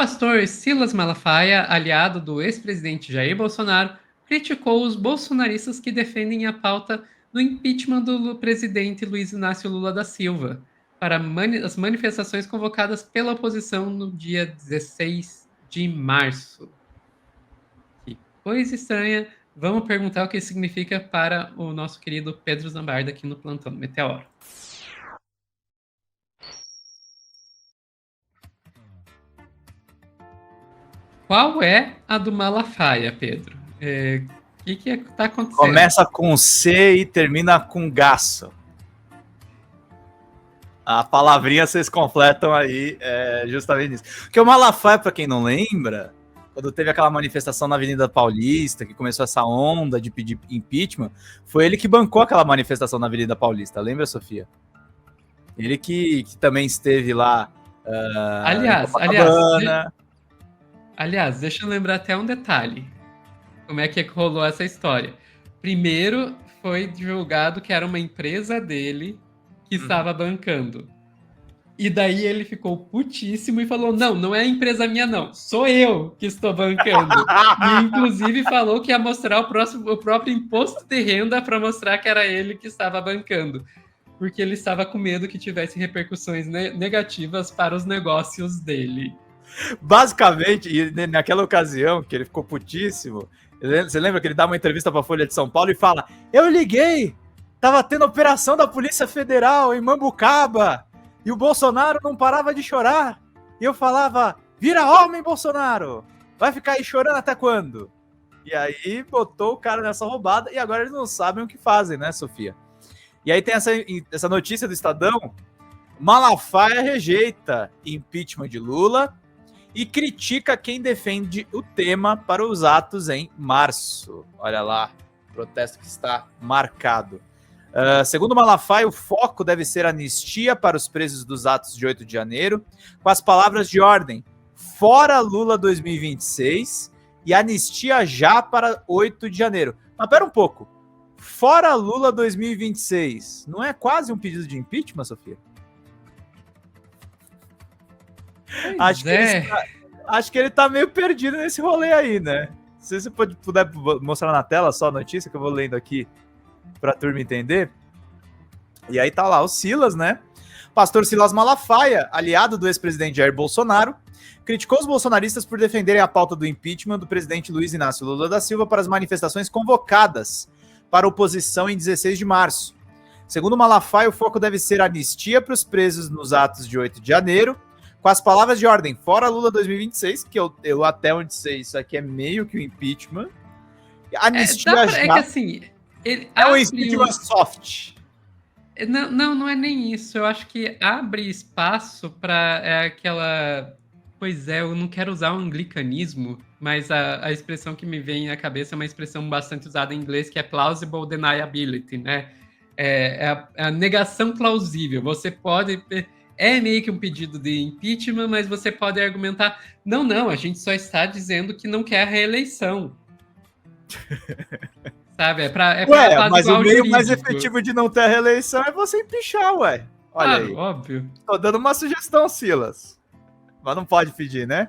pastor Silas Malafaia, aliado do ex-presidente Jair Bolsonaro, criticou os bolsonaristas que defendem a pauta do impeachment do presidente Luiz Inácio Lula da Silva para as manifestações convocadas pela oposição no dia 16 de março. Que coisa estranha. Vamos perguntar o que significa para o nosso querido Pedro Zambarda aqui no Plantão do Meteoro. Qual é a do Malafaia, Pedro? O que está acontecendo? Começa com C e termina com gaço. A palavrinha vocês completam aí justamente nisso. Porque o Malafaia, para quem não lembra, quando teve aquela manifestação na Avenida Paulista, que começou essa onda de pedir impeachment, foi ele que bancou aquela manifestação na Avenida Paulista. Lembra, Sofia? Ele que também esteve lá. Aliás, deixa eu lembrar até um detalhe. Como é que rolou essa história? Primeiro, foi divulgado que era uma empresa dele que estava bancando. E daí ele ficou putíssimo e falou, não é empresa minha não, sou eu que estou bancando. E inclusive falou que ia mostrar o próprio imposto de renda para mostrar que era ele que estava bancando. Porque ele estava com medo que tivesse repercussões negativas para os negócios dele. Basicamente, e naquela ocasião que ele ficou putíssimo, você lembra que ele dá uma entrevista para a Folha de São Paulo e fala, eu liguei, tava tendo operação da Polícia Federal em Mambucaba, e o Bolsonaro não parava de chorar, e eu falava, vira homem, Bolsonaro, vai ficar aí chorando até quando? E aí botou o cara nessa roubada, e agora eles não sabem o que fazem, né, Sofia? E aí tem essa notícia do Estadão, Malafaia rejeita impeachment de Lula, e critica quem defende o tema para os atos em março. Olha lá, protesto que está marcado. Segundo Malafaia, o foco deve ser anistia para os presos dos atos de 8 de janeiro, com as palavras de ordem, fora Lula 2026 e anistia já para 8 de janeiro. Mas pera um pouco, fora Lula 2026, não é quase um pedido de impeachment, Sofia? Acho que ele tá meio perdido nesse rolê aí, né? Se você puder mostrar na tela só a notícia que eu vou lendo aqui pra turma entender. E aí tá lá o Silas, né? Pastor Silas Malafaia, aliado do ex-presidente Jair Bolsonaro, criticou os bolsonaristas por defenderem a pauta do impeachment do presidente Luiz Inácio Lula da Silva para as manifestações convocadas para a oposição em 16 de março. Segundo Malafaia, o foco deve ser anistia para os presos nos atos de 8 de janeiro, com as palavras de ordem, fora Lula 2026, que eu até onde sei, isso aqui é meio que o impeachment. Anistia já. É que assim... É o impeachment soft. Não é nem isso. Eu acho que abre espaço para aquela... Pois é, eu não quero usar o anglicanismo, mas a expressão que me vem à cabeça é uma expressão bastante usada em inglês, que é plausible deniability, né? É a negação plausível. Você pode... É meio que um pedido de impeachment, mas você pode argumentar, não, a gente só está dizendo que não quer a reeleição. Sabe? Mas o meio mais efetivo de não ter a reeleição é você empichar, ué. Olha aí. Óbvio. Tô dando uma sugestão, Silas. Mas não pode pedir, né?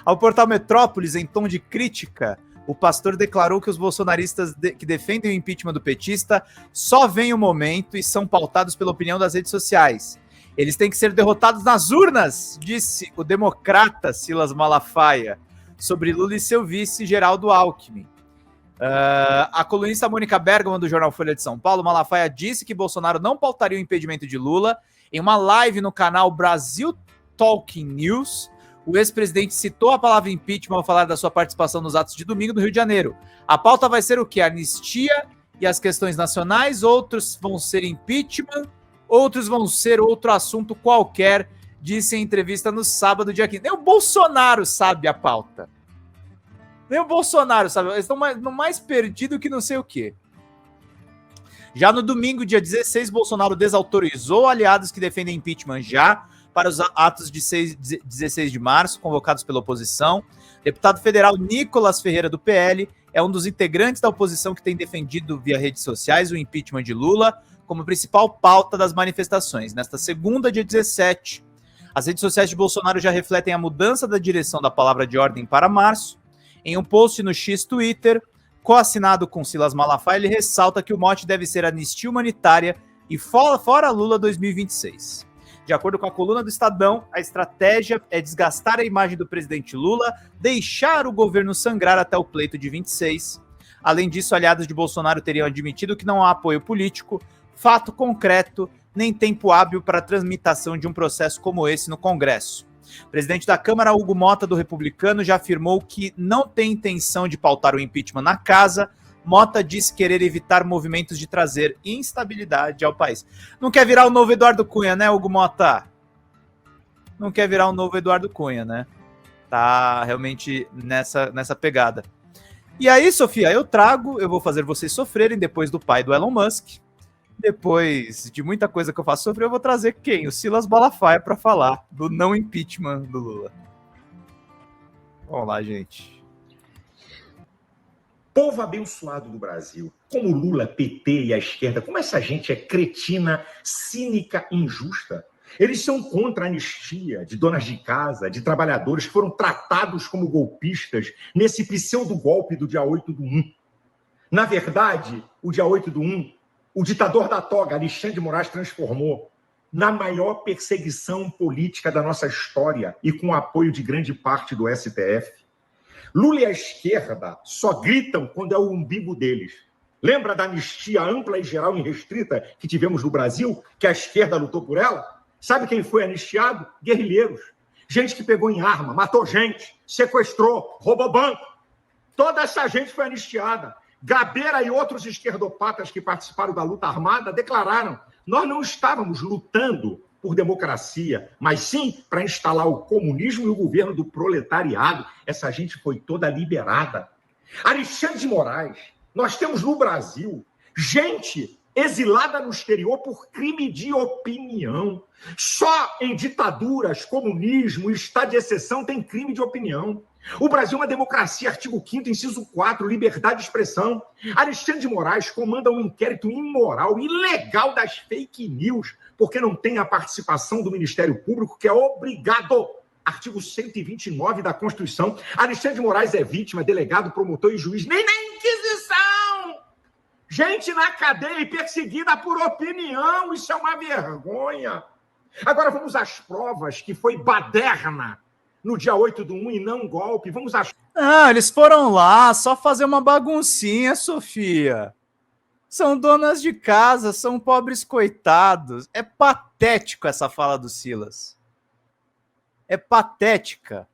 Ao portal Metrópolis, em tom de crítica, o pastor declarou que os bolsonaristas que defendem o impeachment do petista só veem o momento e são pautados pela opinião das redes sociais. Eles têm que ser derrotados nas urnas, disse o democrata Silas Malafaia, sobre Lula e seu vice, Geraldo Alckmin. A colunista Mônica Bergman, do jornal Folha de São Paulo, Malafaia disse que Bolsonaro não pautaria o impedimento de Lula. Em uma live no canal Brasil Talking News, o ex-presidente citou a palavra impeachment ao falar da sua participação nos atos de domingo do Rio de Janeiro. A pauta vai ser o quê? Anistia e as questões nacionais, outros vão ser impeachment, outros vão ser outro assunto qualquer, disse em entrevista no sábado, dia 15. Nem o Bolsonaro sabe a pauta. Nem o Bolsonaro sabe. Eles estão mais perdidos que não sei o quê. Já no domingo, dia 16, Bolsonaro desautorizou aliados que defendem impeachment já para os atos de 16 de março, convocados pela oposição. Deputado federal Nicolas Ferreira, do PL, é um dos integrantes da oposição que tem defendido via redes sociais o impeachment de Lula como principal pauta das manifestações. Nesta segunda, dia 17, As redes sociais de Bolsonaro já refletem a mudança da direção da palavra de ordem para março. Em um post no X Twitter, coassinado com Silas Malafaia, ele ressalta que o mote deve ser anistia humanitária e fora Lula 2026. De acordo com a coluna do Estadão, a estratégia é desgastar a imagem do presidente Lula, deixar o governo sangrar até o pleito de 26. Além disso, aliados de Bolsonaro teriam admitido que não há apoio político, fato concreto, nem tempo hábil para a tramitação de um processo como esse no Congresso. O presidente da Câmara, Hugo Mota, do Republicano, já afirmou que não tem intenção de pautar o impeachment na casa. Mota disse querer evitar movimentos de trazer instabilidade ao país. Não quer virar o novo Eduardo Cunha, né, Hugo Mota? Não quer virar o novo Eduardo Cunha, né? Tá realmente nessa pegada. E aí, Sofia, eu vou fazer vocês sofrerem depois do pai do Elon Musk. Depois de muita coisa que eu faço sofrer, eu vou trazer quem? O Silas Malafaia para falar do não impeachment do Lula. Vamos lá, gente. Povo abençoado do Brasil, como Lula, PT e a esquerda, como essa gente é cretina, cínica, injusta. Eles são contra a anistia de donas de casa, de trabalhadores que foram tratados como golpistas nesse pseudo-golpe do dia 8/1. Na verdade, o dia 8/1, o ditador da toga, Alexandre de Moraes, transformou na maior perseguição política da nossa história e com o apoio de grande parte do STF. Lula e a esquerda só gritam quando é o umbigo deles. Lembra da anistia ampla e geral e restrita que tivemos no Brasil, que a esquerda lutou por ela? Sabe quem foi anistiado? Guerrilheiros. Gente que pegou em arma, matou gente, sequestrou, roubou banco. Toda essa gente foi anistiada. Gabeira e outros esquerdopatas que participaram da luta armada declararam: nós não estávamos lutando por democracia, mas sim para instalar o comunismo e o governo do proletariado. Essa gente foi toda liberada. Alexandre de Moraes, nós temos no Brasil gente exilada no exterior por crime de opinião. Só em ditaduras, comunismo, estado de exceção tem crime de opinião. O Brasil é uma democracia, artigo 5º, inciso 4, liberdade de expressão. Alexandre de Moraes comanda um inquérito imoral, ilegal das fake news, porque não tem a participação do Ministério Público, que é obrigado. Artigo 129 da Constituição. Alexandre de Moraes é vítima, delegado, promotor e juiz, nem na Inquisição. Gente na cadeia e perseguida por opinião, isso é uma vergonha. Agora vamos às provas que foi baderna no dia 8/1 e não golpe. Vamos às... Ah, eles foram lá só fazer uma baguncinha, Sofia. São donas de casa, são pobres coitados. É patético essa fala do Silas. É patética.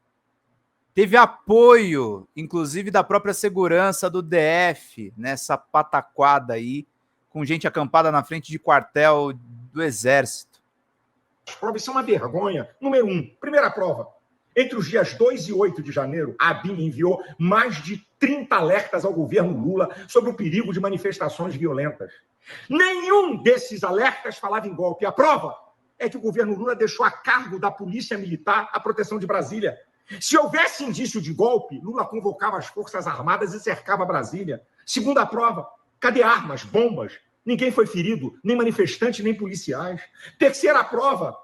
Teve apoio, inclusive, da própria segurança do DF, nessa pataquada aí, com gente acampada na frente de quartel do Exército. As provas são uma vergonha. Número 1, primeira prova. Entre os dias 2 e 8 de janeiro, a ABIN enviou mais de 30 alertas ao governo Lula sobre o perigo de manifestações violentas. Nenhum desses alertas falava em golpe. A prova é que o governo Lula deixou a cargo da Polícia Militar a proteção de Brasília. Se houvesse indício de golpe, Lula convocava as Forças Armadas e cercava Brasília. Segunda prova, cadê armas, bombas? Ninguém foi ferido, nem manifestantes, nem policiais. Terceira prova,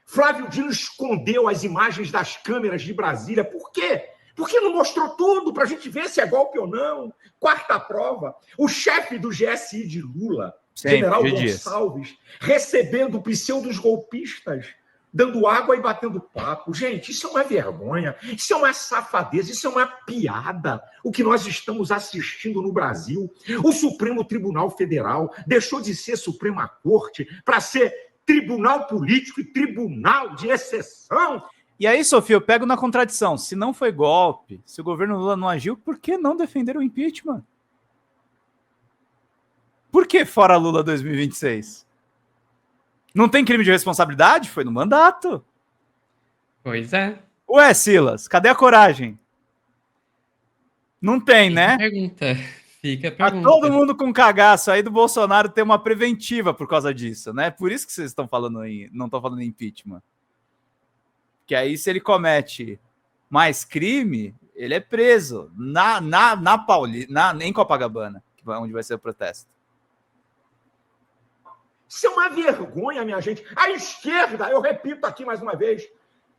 Flávio Dino escondeu as imagens das câmeras de Brasília. Por quê? Porque não mostrou tudo para a gente ver se é golpe ou não. Quarta prova, o chefe do GSI de Lula, General Gonçalves, recebendo pseudos golpistas, dando água e batendo papo. Gente, isso é uma vergonha, isso é uma safadeza, isso é uma piada. O que nós estamos assistindo no Brasil. O Supremo Tribunal Federal deixou de ser Suprema Corte para ser tribunal político e tribunal de exceção. E aí, Sofia, eu pego na contradição. Se não foi golpe, se o governo Lula não agiu, por que não defender o impeachment? Por que fora Lula 2026? Não tem crime de responsabilidade? Foi no mandato. Pois é. Ué, Silas, cadê a coragem? Não tem, né? Fica a Tá pergunta. todo mundo com cagaço aí do Bolsonaro ter uma preventiva por causa disso, né? Por isso que vocês estão falando aí, não estão falando em impeachment. Que aí, se ele comete mais crime, ele é preso em Copacabana, onde vai ser o protesto. Isso é uma vergonha, minha gente. A esquerda, eu repito aqui mais uma vez,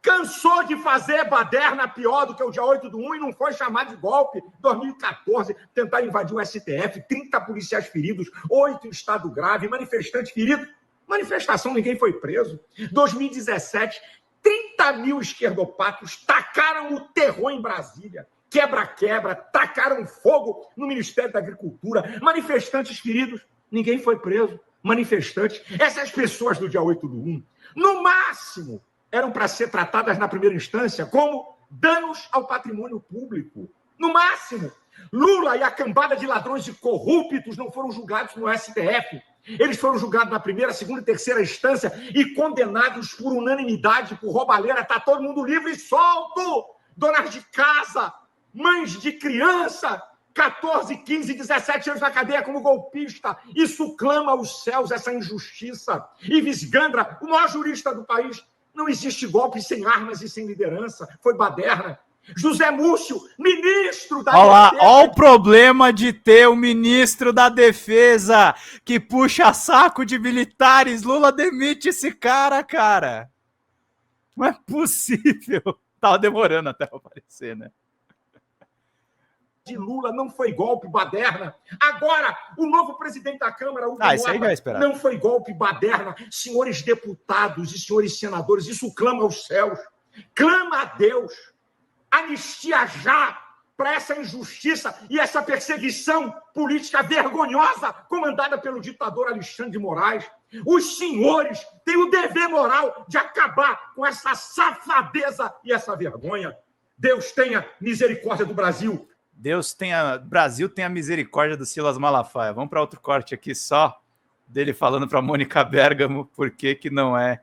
Cansou de fazer baderna pior do que o dia 8/1 e não foi chamado de golpe. 2014, tentar invadir o STF, 30 policiais feridos, 8 em estado grave, manifestantes feridos. Manifestação, ninguém foi preso. 2017, 30 mil esquerdopatas tacaram o terror em Brasília. Quebra-quebra, tacaram fogo no Ministério da Agricultura. Manifestantes feridos, ninguém foi preso. Manifestantes, essas pessoas do dia 8/1, no máximo, eram para ser tratadas na primeira instância como danos ao patrimônio público. No máximo, Lula e a cambada de ladrões e corruptos não foram julgados no STF. Eles foram julgados na primeira, segunda e terceira instância e condenados por unanimidade, por roubalheira. Está todo mundo livre e solto. Donas de casa, mães de criança, 14, 15, 17 anos na cadeia como golpista. Isso clama aos céus, essa injustiça. Ives Gandra, o maior jurista do país. Não existe golpe sem armas e sem liderança. Foi baderna. José Múcio, ministro da Defesa. Olha o problema de ter um ministro da Defesa que puxa saco de militares. Lula demite esse cara. Não é possível. Tava demorando até aparecer, né? De Lula não foi golpe, baderna. Agora, o novo presidente da Câmara, o isso aí já é esperado. não foi golpe, baderna. Senhores deputados e senhores senadores, isso clama aos céus. Clama a Deus. Anistia já para essa injustiça e essa perseguição política vergonhosa comandada pelo ditador Alexandre de Moraes. Os senhores têm o dever moral de acabar com essa safadeza e essa vergonha. Deus tenha misericórdia do Brasil. Brasil tenha misericórdia do Silas Malafaia. Vamos para outro corte aqui só dele falando para Mônica Bergamo por que não é.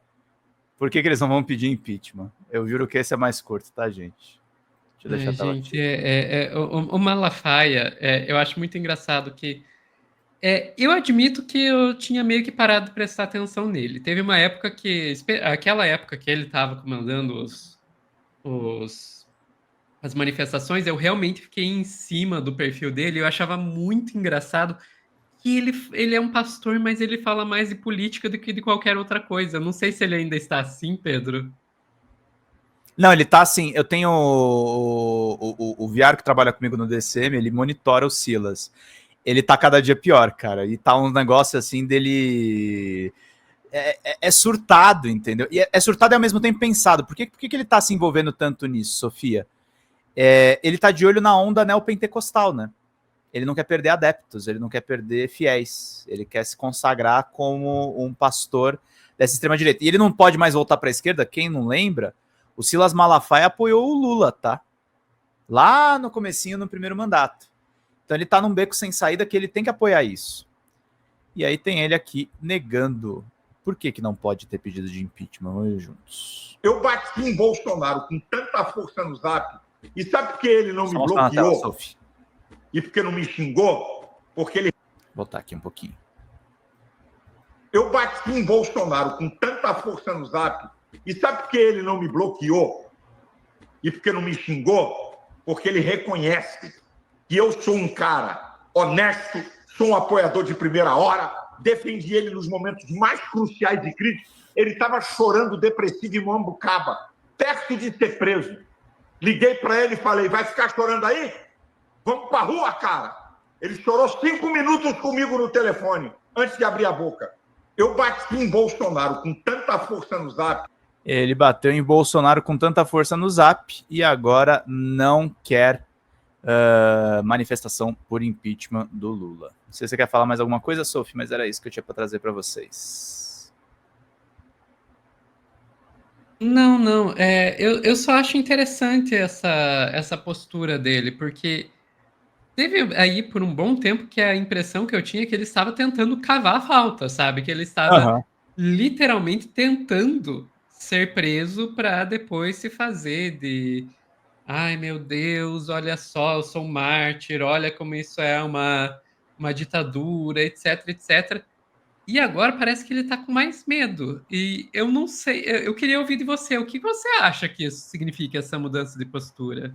Por que eles não vão pedir impeachment? Eu juro que esse é mais curto, tá, gente? Deixa eu deixar gente, o Malafaia, eu acho muito engraçado que eu admito que eu tinha meio que parado de prestar atenção nele. Teve uma época aquela época que ele estava comandando as manifestações, eu realmente fiquei em cima do perfil dele. Eu achava muito engraçado que ele é um pastor, mas ele fala mais de política do que de qualquer outra coisa. Eu não sei se ele ainda está assim, Pedro. Não, ele tá assim. Eu tenho o Viário que trabalha comigo no DCM, ele monitora o Silas. Ele tá cada dia pior, cara. E tá um negócio assim dele. É surtado, entendeu? E é surtado e ao mesmo tempo pensado. Por que ele tá se envolvendo tanto nisso, Sofia? Ele tá de olho na onda neopentecostal, né? Ele não quer perder adeptos, ele não quer perder fiéis. Ele quer se consagrar como um pastor dessa extrema-direita. E ele não pode mais voltar para a esquerda, quem não lembra, o Silas Malafaia apoiou o Lula, tá? Lá no comecinho, no primeiro mandato. Então ele tá num beco sem saída que ele tem que apoiar isso. E aí tem ele aqui negando. Por que não pode ter pedido de impeachment? Vamos ver juntos. Eu bati em Bolsonaro com tanta força no Zap. E sabe por que ele não me bloqueou? E porque não me xingou? Porque ele... Vou botar aqui um pouquinho. Eu bati em Bolsonaro com tanta força no Zap. E sabe por que ele não me bloqueou? E porque não me xingou? Porque ele reconhece que eu sou um cara honesto, sou um apoiador de primeira hora, defendi ele nos momentos mais cruciais de crise. Ele estava chorando depressivo em Mambucaba, perto de ser preso. Liguei para ele e falei, vai ficar chorando aí? Vamos para a rua, cara. Ele chorou 5 minutos comigo no telefone, antes de abrir a boca. Eu bati em Bolsonaro com tanta força no Zap. Ele bateu em Bolsonaro com tanta força no Zap e agora não quer manifestação por impeachment do Lula. Não sei se você quer falar mais alguma coisa, Sophie, mas era isso que eu tinha para trazer para vocês. Não. Eu só acho interessante essa postura dele, porque teve aí por um bom tempo que a impressão que eu tinha é que ele estava tentando cavar a falta, sabe? Que ele estava literalmente tentando ser preso para depois se fazer de... Ai, meu Deus, olha só, eu sou um mártir, olha como isso é uma ditadura, etc, etc. E agora parece que ele tá com mais medo. E eu não sei, eu queria ouvir de você. O que você acha que isso significa, essa mudança de postura?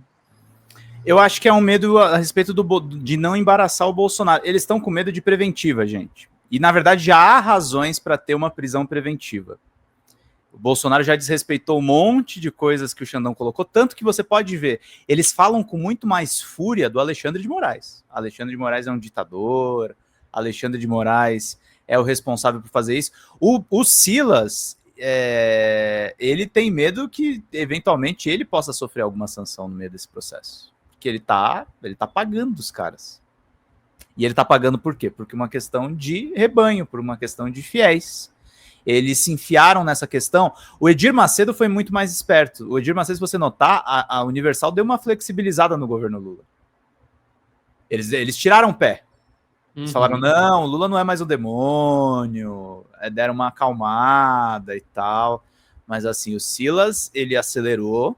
Eu acho que é um medo a respeito de não embaraçar o Bolsonaro. Eles estão com medo de preventiva, gente. E, na verdade, já há razões para ter uma prisão preventiva. O Bolsonaro já desrespeitou um monte de coisas que o Xandão colocou, tanto que você pode ver, eles falam com muito mais fúria do Alexandre de Moraes. Alexandre de Moraes é um ditador, Alexandre de Moraes é o responsável por fazer isso. O Silas, ele tem medo que, eventualmente, ele possa sofrer alguma sanção no meio desse processo. Porque ele tá pagando os caras. E ele tá pagando por quê? Porque uma questão de rebanho, por uma questão de fiéis. Eles se enfiaram nessa questão. O Edir Macedo foi muito mais esperto. O Edir Macedo, se você notar, a Universal deu uma flexibilizada no governo Lula. Eles tiraram o pé. Eles falaram, não, Lula não é mais o demônio. Deram uma acalmada e tal. Mas assim, o Silas, ele acelerou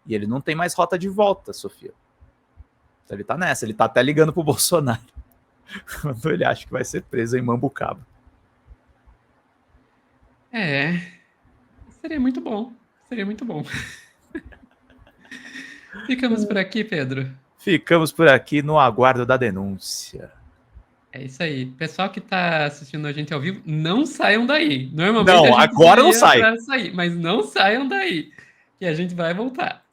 e ele não tem mais rota de volta, Sofia. Então ele tá nessa, ele tá até ligando pro Bolsonaro. Quando ele acha que vai ser preso em Mambucaba. Seria muito bom. Seria muito bom. Ficamos por aqui, Pedro. Ficamos por aqui no aguardo da denúncia. É isso aí. Pessoal que tá assistindo a gente ao vivo, não saiam daí. Normalmente Não, a gente agora não saía sai. pra sair, mas não saiam daí, que a gente vai voltar.